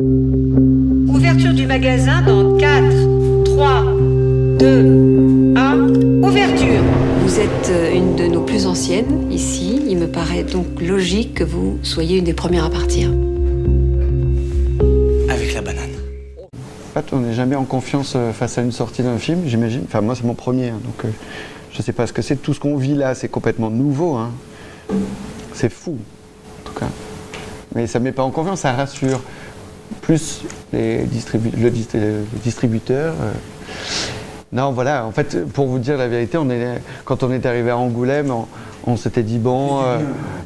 Ouverture du magasin dans 4, 3, 2, 1, ouverture. Vous êtes une de nos plus anciennes ici. Il me paraît donc logique que vous soyez une des premières à partir. Avec la banane. En fait, on n'est jamais en confiance face à une sortie d'un film, j'imagine. Enfin, moi, c'est mon premier, hein, donc je ne sais pas ce que c'est. Tout ce qu'on vit là, c'est complètement nouveau. Hein. C'est fou, en tout cas. Mais ça ne met pas en confiance, ça rassure. Plus le distributeur. Non, voilà, en fait, pour vous dire la vérité, quand on est arrivé à Angoulême, on s'était dit, bon,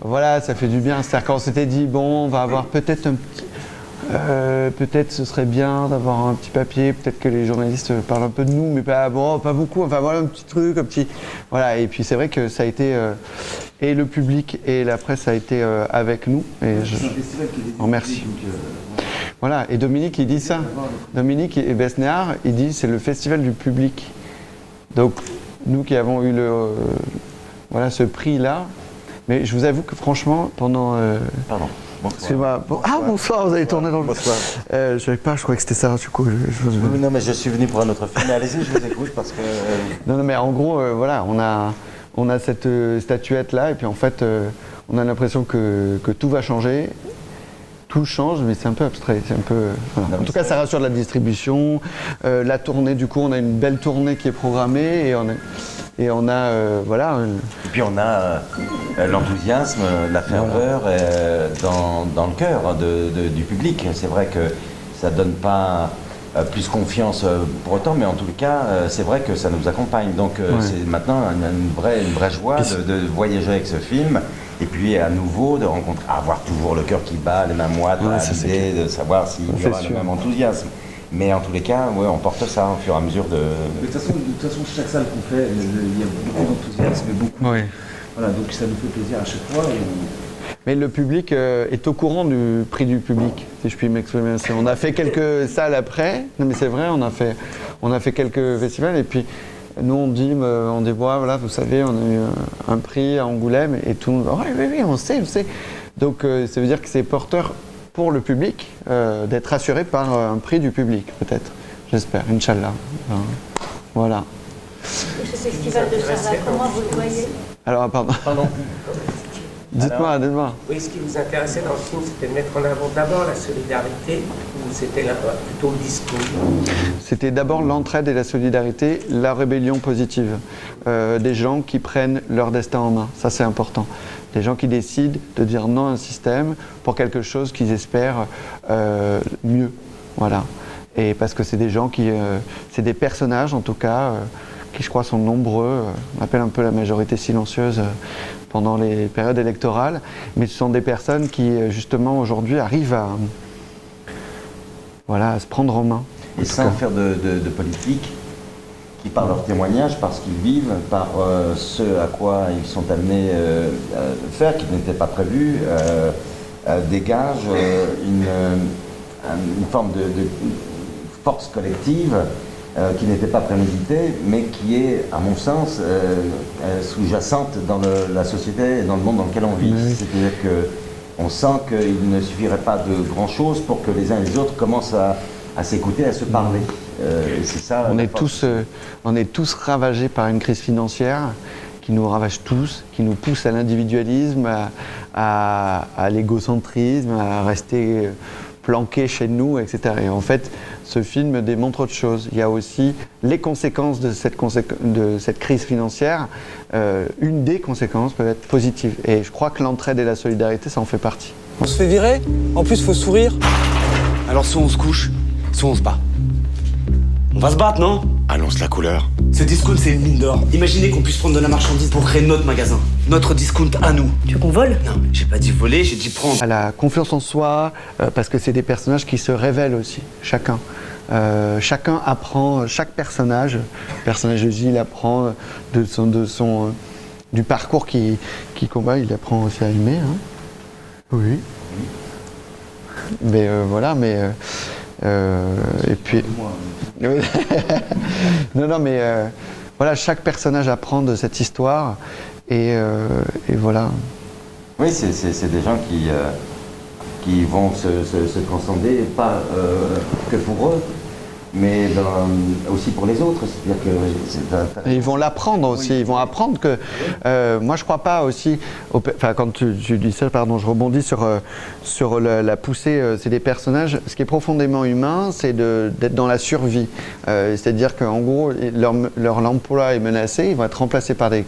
voilà, ça fait du bien. C'est-à-dire qu'on s'était dit, bon, on va avoir peut-être un petit... peut-être ce serait bien d'avoir un petit papier, peut-être que les journalistes parlent un peu de nous, mais pas beaucoup, enfin voilà un petit truc, un petit... Voilà, et puis c'est vrai que ça a été... et le public et la presse a été avec nous, et je en remercie. Voilà, et Dominique, il dit ça. Dominique et Besnéard, il dit c'est le festival du public. Donc, nous qui avons eu voilà, ce prix-là, mais je vous avoue que franchement, pendant... Pardon. Bonsoir. Bonsoir, vous avez tourné dans le... Bonsoir. Je savais pas, je croyais que c'était ça, du coup. Oui, non, mais je suis venu pour un autre film. Allez-y, je vous écoute parce que... Non, mais en gros, voilà, on a cette statuette-là, et puis en fait, on a l'impression que tout va changer. Tout change, mais c'est un peu abstrait. C'est un peu, voilà. En tout cas, ça rassure de la distribution. La tournée, du coup, on a une belle tournée qui est programmée et on a voilà. Et puis on a l'enthousiasme, la ferveur dans le cœur du public. C'est vrai que ça ne donne pas plus confiance pour autant, mais en tout cas, c'est vrai que ça nous accompagne. Donc c'est maintenant une vraie joie de voyager avec ce film. Et puis à nouveau de rencontrer, avoir toujours le cœur qui bat, les mains moites, l'idée de savoir s'il y aura le même enthousiasme. Mais en tous les cas, on porte ça au fur et à mesure de... De toute façon, chaque salle qu'on fait, il y a beaucoup d'enthousiasme et beaucoup. Oui. Voilà, donc ça nous fait plaisir à chaque fois. Mais le public est au courant du prix du public, si je puis m'exprimer ainsi. On a fait quelques salles après, non mais c'est vrai, on a fait quelques festivals et puis nous on dit voilà, vous savez, on a eu un prix à Angoulême et tout le monde dit oui, on sait. Donc ça veut dire que c'est porteur pour le public d'être rassuré par un prix du public, peut-être, j'espère, Inch'Allah. Voilà. Ce festival de Sarlat, comment vous le voyez? Alors, pardon. Dites-moi. Oui, ce qui vous intéressait dans le film, c'était de mettre en avant d'abord la solidarité ou c'était plutôt le discours? C'était d'abord l'entraide et la solidarité, la rébellion positive. Des gens qui prennent leur destin en main, ça c'est important. Des gens qui décident de dire non à un système pour quelque chose qu'ils espèrent mieux. Voilà. Et parce que c'est des gens c'est des personnages en tout cas, qui je crois sont nombreux, on appelle un peu la majorité silencieuse pendant les périodes électorales, mais ce sont des personnes qui justement aujourd'hui arrivent à se prendre en main. Et sans faire de politique, qui par leur témoignage, par ce qu'ils vivent, par ce à quoi ils sont amenés à faire, qui n'était pas prévu, dégagent une forme de force collective qui n'était pas préméditée, mais qui est, à mon sens, sous-jacente dans la société et dans le monde dans lequel on vit. Oui. C'est-à-dire qu'on sent qu'il ne suffirait pas de grand-chose pour que les uns et les autres commencent à s'écouter, à se parler. Et c'est ça. On est tous ravagés par une crise financière qui nous ravage tous, qui nous pousse à l'individualisme, à l'égocentrisme, à rester planqués chez nous, etc. Et en fait, ce film démontre autre chose. Il y a aussi les conséquences de cette crise financière. Une des conséquences peut être positive. Et je crois que l'entraide et la solidarité, ça en fait partie. On se fait virer, en plus faut sourire. Alors soit on se couche, soit on se bat. On va se battre, non? Annonce la couleur. Ce discount, c'est une mine d'or. Imaginez qu'on puisse prendre de la marchandise pour créer notre magasin. Notre discount à nous. Tu veux qu'on vole? Non, mais j'ai pas dit voler, j'ai dit prendre. À la confiance en soi, parce que c'est des personnages qui se révèlent aussi, chacun. Chacun apprend, chaque personnage, le personnage de Gilles apprend du parcours qui combat, il apprend aussi à aimer. Hein. Oui. Mais voilà, et puis... non, mais voilà, chaque personnage apprend de cette histoire et voilà. Oui, c'est des gens qui vont se transcender, pas que pour eux, mais aussi pour les autres. C'est-à-dire que Et ils vont l'apprendre aussi, ils vont apprendre que... moi je crois pas aussi... Enfin quand tu dis ça, pardon, je rebondis sur la poussée, c'est des personnages. Ce qui est profondément humain, c'est d'être dans la survie. C'est-à-dire qu'en gros, leur emploi est menacé, ils vont être remplacés par des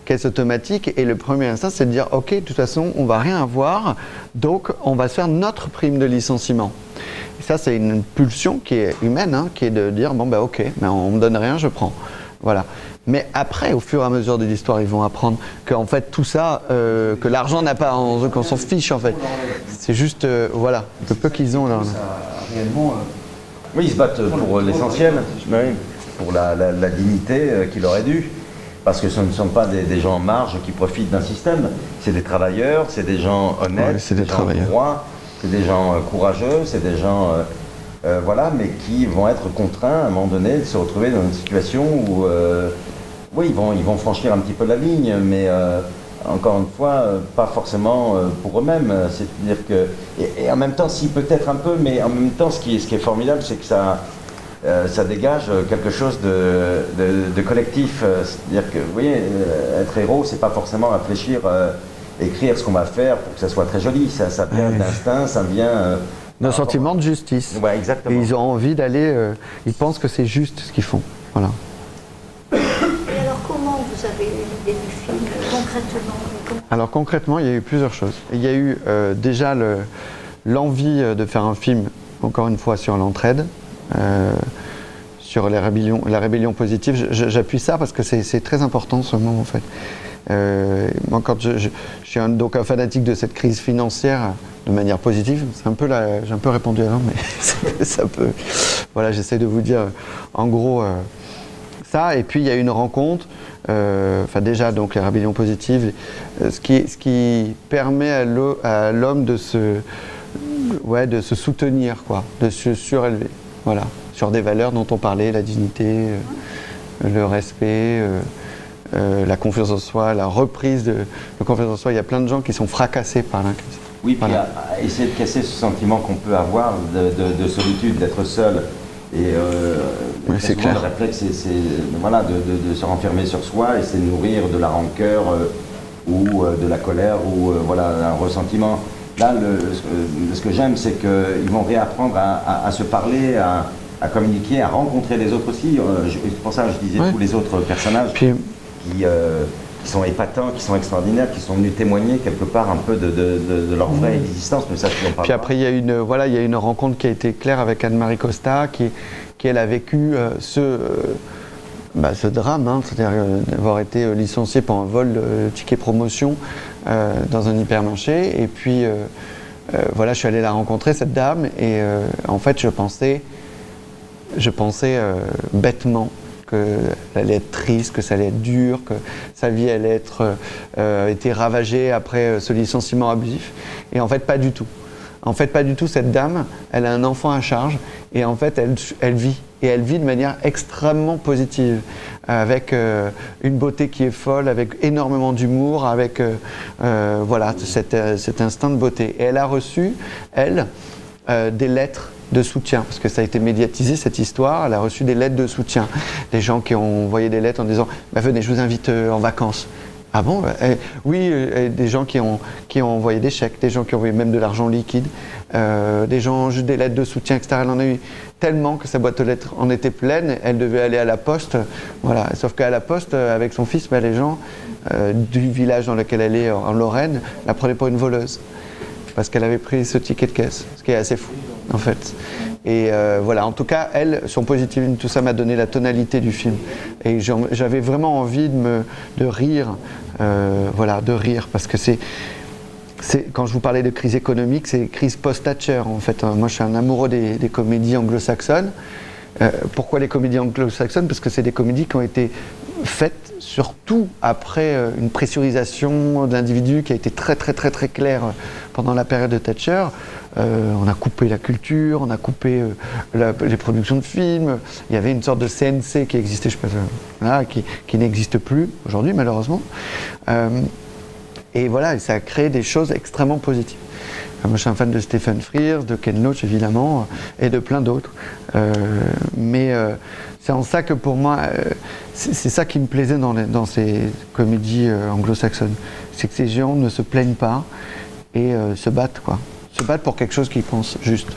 caisses automatiques et le premier instinct c'est de dire ok, de toute façon on va rien avoir, donc on va se faire notre prime de licenciement. Et ça, c'est une pulsion qui est humaine, hein, qui est de dire bon, bah ok, mais on me donne rien, je prends. Voilà. Mais après, au fur et à mesure de l'histoire, ils vont apprendre qu'en fait, tout ça, que l'argent n'a pas en eux, qu'on s'en fiche en fait. C'est juste, voilà, le peu qu'ils ont là. Réellement, oui, ils se battent pour l'essentiel, oui, pour la dignité qu'il leur est due. Parce que ce ne sont pas des gens en marge qui profitent d'un système. C'est des travailleurs, c'est des gens honnêtes, Ouais, c'est des travailleurs. droits. C'est des gens courageux, c'est des gens, voilà, mais qui vont être contraints à un moment donné de se retrouver dans une situation où, oui, ils vont franchir un petit peu la ligne, mais encore une fois, pas forcément pour eux-mêmes. C'est-à-dire que, et en même temps, si peut-être un peu, mais en même temps, ce qui est formidable, c'est que ça dégage quelque chose de collectif. C'est-à-dire que, vous voyez, être héros, c'est pas forcément réfléchir. Écrire ce qu'on va faire pour que ça soit très joli, ça vient d'instinct, ça vient... d'un sentiment de justice. Ouais, exactement. Et ils ont envie d'aller, ils pensent que c'est juste ce qu'ils font. Voilà. Et alors comment vous avez eu l'idée du film concrètement? Alors concrètement, il y a eu plusieurs choses. Il y a eu déjà l'envie de faire un film, encore une fois, sur l'entraide, sur la rébellion positive. J'appuie ça parce que c'est très important ce mot en fait. Moi, quand je suis donc un fanatique de cette crise financière de manière positive, j'ai un peu répondu avant, mais ça peut. Voilà, j'essaie de vous dire en gros ça. Et puis il y a une rencontre. Enfin déjà donc les rébellions positives, ce qui permet à l'homme de se soutenir quoi, de se surélever. Voilà, sur des valeurs dont on parlait, la dignité, le respect. La confiance en soi, la reprise de confiance en soi. Il y a plein de gens qui sont fracassés par la crise. Oui, puis voilà. à essayer de casser ce sentiment qu'on peut avoir de solitude, d'être seul. Et oui, c'est clair. Le réflexe, c'est voilà, de se renfermer sur soi et c'est nourrir de la rancœur ou de la colère ou voilà, un ressentiment. Là, ce que j'aime, c'est qu'ils vont réapprendre à se parler, à communiquer, à rencontrer les autres aussi. C'est pour ça que je disais tous les autres personnages. Puis, qui sont épatants, qui sont extraordinaires, qui sont venus témoigner quelque part un peu de leur vraie existence, mais ça je n'en parle pas. Puis après il y a une rencontre qui a été claire avec Anne-Marie Costa qui elle a vécu ce drame, hein, c'est-à-dire d'avoir été licenciée pour un vol de ticket promotion dans un hypermarché et puis voilà, je suis allé la rencontrer cette dame et en fait je pensais bêtement qu'elle allait être triste, que ça allait être dur, que sa vie allait être été ravagée après ce licenciement abusif. Et en fait, pas du tout. En fait, pas du tout. Cette dame, elle a un enfant à charge et en fait, elle vit. Et elle vit de manière extrêmement positive, avec une beauté qui est folle, avec énormément d'humour, avec voilà, cet instinct de beauté. Et elle a reçu, des lettres de soutien, parce que ça a été médiatisé cette histoire, elle a reçu des lettres de soutien, des gens qui ont envoyé des lettres en disant venez, je vous invite en vacances. Ah bon? Oui, des gens qui ont envoyé des chèques, des gens qui ont envoyé même de l'argent liquide, des gens juste des lettres de soutien, etc. Elle en a eu tellement que sa boîte aux lettres en était pleine, elle devait aller à la poste, voilà. Sauf qu'à la poste, avec son fils, les gens du village dans lequel elle est, en Lorraine, la prenaient pour une voleuse, parce qu'elle avait pris ce ticket de caisse, ce qui est assez fou en fait. Et voilà, en tout cas, son positivisme, tout ça m'a donné la tonalité du film. Et j'avais vraiment envie de rire, voilà, de rire, parce que quand je vous parlais de crise économique, c'est crise post-Thatcher en fait. Moi, je suis un amoureux des comédies anglo-saxonnes. Pourquoi les comédies anglo-saxonnes? Parce que c'est des comédies qui ont été faites surtout après une pressurisation de l'individu qui a été très très très très claire pendant la période de Thatcher. On a coupé la culture, on a coupé les productions de films. Il y avait une sorte de CNC qui existait, je sais pas, là, qui n'existe plus aujourd'hui malheureusement. Et voilà, ça a créé des choses extrêmement positives. Moi, je suis un fan de Stephen Frears, de Ken Loach évidemment, et de plein d'autres. Mais c'est en ça que pour moi, c'est ça qui me plaisait dans ces comédies anglo-saxonnes. C'est que ces gens ne se plaignent pas et se battent, quoi. Se battent pour quelque chose qu'ils pensent juste.